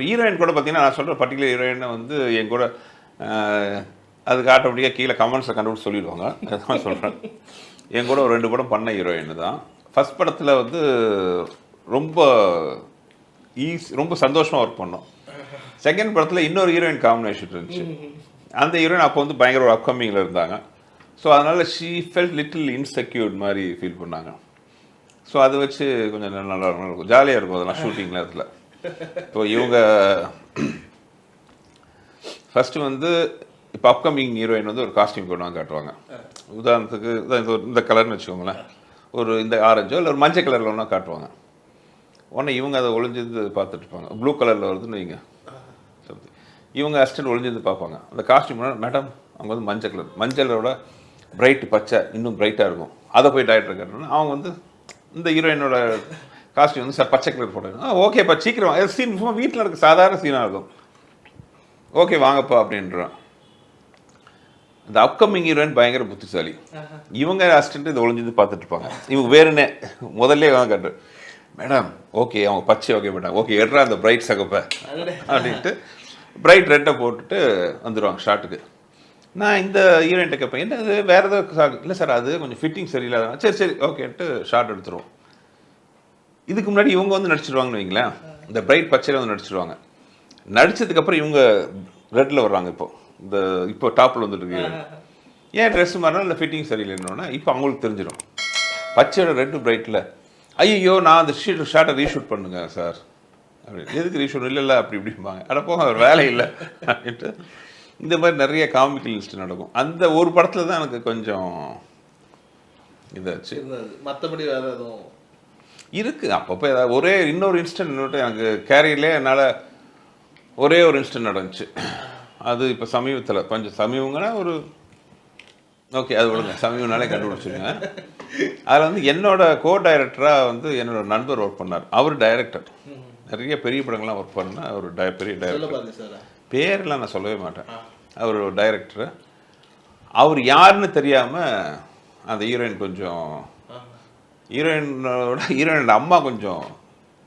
Heroine கூட பார்த்தீங்கன்னா நான் சொல்கிற பர்டிகுலர் ஹீரோயினை வந்து என் கூட அதுக்கு ஆட்டோமேட்டிக்காக கீழே கமெண்ட்ஸை கண்டுபிடிச்சு சொல்லிடுவாங்க. அதுதான் சொல்கிறேன். என் கூட ஒரு 2 படம் பண்ண ஹீரோயின் தான். ஃபஸ்ட் படத்தில் வந்து ரொம்ப ரொம்ப சந்தோஷமாக ஒர்க் பண்ணோம். செகண்ட் படத்தில் இன்னொரு ஹீரோயின் காம்பினேஷன் இருந்துச்சு. அந்த ஹீரோயின் அப்போ வந்து பயங்கர ஒரு அப்கமிங்கில் இருந்தாங்க. ஸோ அதனால் ஷீ ஃபெல்ட் லிட்டில் இன்செக்யூர்ட் மாதிரி ஃபீல் பண்ணாங்க. ஸோ அதை வச்சு கொஞ்சம் நல்லா இருக்கும், ஜாலியாக இருக்கும் அதெல்லாம் ஷூட்டிங் நேரத்தில். இப்போ இவங்க ஃபஸ்ட்டு வந்து இப்போ அப்கமிங் ஹீரோயின் வந்து ஒரு காஸ்டியூம் கொண்டு வந்து காட்டுவாங்க. உதாரணத்துக்கு இந்த கலர்னு வச்சுக்கோங்களேன், ஒரு இந்த ஆரஞ்சோ இல்லை ஒரு மஞ்சள் கலரில் ஒன்றா காட்டுவாங்க. உடனே இவங்க அதை ஒளிஞ்சிருந்து பார்த்துட்டு இருப்பாங்க. ப்ளூ கலரில் வருதுன்னு வைங்க, இவங்க அசிஸ்டன்ட் ஒளிஞ்சிருந்து பார்ப்பாங்க. அந்த காஸ்டியூம் மேடம் அவங்க வந்து மஞ்சள் கலர், மஞ்சளோட பிரைட் பச்சை இன்னும் பிரைட்டாக இருக்கும், அதை போய் டைரக்டர் காட்டணும். அவங்க வந்து இந்த ஹீரோயினோட காஸ்டியூம் வந்து சார் பச்சை கலர் போட்டாங்க. ஓகேப்பா சீக்கிரம் சீன் வீட்டில் இருக்க சாதாரண சீனாக இருக்கும். ஓகே வாங்கப்பா அப்படின்றான். இந்த அப்கமிங் ஹீரோயின் பயங்கர புத்திசாலி. இவங்க அசிஸ்டன்ட் இதை ஒளிஞ்சிருந்து பார்த்துட்டு இருப்பாங்க. இவங்க வேறுனே முதல்ல வாங்க காட்டு மேடம் ஓகே அவங்க பச்சை ஓகே மேடம் ஓகே எடுறா அந்த பிரைட் சகப்பை அப்படின்ட்டு பிரைட் ரெட்டை போட்டுட்டு வந்துடுவாங்க ஷார்ட்டுக்கு. நான் இந்த ஹீரோயின்ட்ட கேட்பேன், என்ன அது வேறு ஏதாவது இல்லை சார் அது கொஞ்சம் ஃபிட்டிங் சரியில்லாத, சரி ஓகேன்ட்டு ஷார்ட் எடுத்துருவோம். இதுக்கு முன்னாடி இவங்க வந்து நடிச்சிடுவாங்கன்னு வைங்களேன், இந்த பிரைட் பச்சையில் வந்து நடிச்சிடுவாங்க. நடித்ததுக்கப்புறம் இவங்க ரெட்டில் வர்றாங்க. இப்போ டாப்பில் வந்துட்டு இருக்கு. ஏன் ட்ரெஸ் மாறினா இல்லை ஃபிட்டிங் சரியில்லைன்னா இப்போ அவங்களுக்கு தெரிஞ்சிடும். பச்சையோட ரெட்டு பிரைட்டில் ஐயோ நான் அந்த ஷார்ட்டை ரீஷூட் பண்ணுங்க சார் அப்படின்னு. எதுக்கு ரீஷூட் இல்லை அப்படி இப்படிம்பாங்க. அட போங்க அவர் வேலை இல்லை அப்படின்ட்டு. இந்த மாதிரி நிறைய காமிக்கல் லிஸ்ட் நடக்கும். அந்த ஒரு படத்தில் தான் எனக்கு கொஞ்சம் இதாச்சு. மற்றபடி வேறு எதுவும் இருக்குது அப்பப்போ ஏதாவது ஒரே இன்னொரு இன்ஸ்டன்ட் எனக்கு கேரியர்லேயே என்னால் ஒரே ஒரு இன்ஸ்டன்ட் நடந்துச்சு. அது இப்போ சமீபத்தில் கொஞ்சம் சமீபங்கன்னா ஒரு ஓகே அது விடுங்க, சமீபனாலே கண்டுபிடிச்சிருங்க. அதில் வந்து என்னோட டைரக்டராக வந்து என்னோட நண்பர் ஒர்க் பண்ணார். அவர் டைரக்டர், நிறைய பெரிய படங்கள்லாம் ஒர்க் பண்ண ஒரு பெரிய டைரக்டர். பேரெல்லாம் நான் சொல்லவே மாட்டேன். அவர் ஒரு டைரக்டரு. அவர் யாருன்னு தெரியாமல் அந்த ஹீரோயின் கொஞ்சம் ஹீரோயினோட அம்மா கொஞ்சம்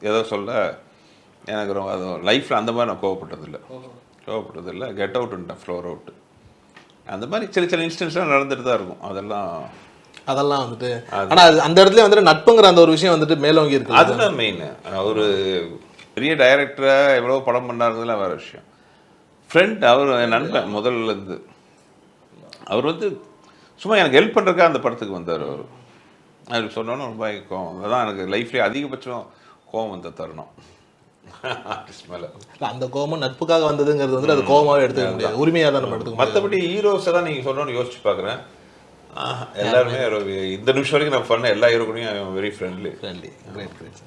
ஏதோ சொல்ல எனக்கு ரொம்ப அது லைஃப்பில் அந்த மாதிரி நான் கோவப்பட்டதில்லை. கெட் அவுட்டுன்ட்டேன், ஃப்ளோர் அவுட்டு. அந்த மாதிரி சில இன்ஸ்டன்ஸ்லாம் நடந்துட்டு தான் இருக்கும். அதெல்லாம் வந்துட்டு ஆனால் அந்த இடத்துல வந்துட்டு நட்புங்கிற அந்த ஒரு விஷயம் வந்துட்டு மேலோங்கி இருக்கு. அதுதான் மெயின். ஒரு பெரிய டைரக்டராக எவ்வளோ படம் பண்ணாருலாம் வேறு விஷயம். ஃப்ரெண்ட் அவர் என் நண்பன் முதல்லேருந்து. அவர் வந்து சும்மா எனக்கு ஹெல்ப் பண்ணுறதுக்காக அந்த படத்துக்கு வந்தார். அவர் சொன்னோன்னு ரொம்ப கோவம். அதுதான் எனக்கு லைஃப்லேயே அதிகபட்சம் கோவம் வந்த தருணம். அந்த கோபம் நட்புக்காக வந்ததுங்கிறது வந்து அது கோபமாகவே எடுத்துக்க முடியாது, உரிமையாக தான் நம்ம எடுத்துக்கணும். மற்றபடி ஹீரோஸை தான் நீங்கள் சொன்னோன்னு யோசிச்சு பார்க்குறேன். எல்லாருமே இந்த நிமிஷம் வரைக்கும் நான் பண்ண எல்லா ஹீரோ கூடயும் வெரி ஃப்ரெண்ட்லி. கிரேட்.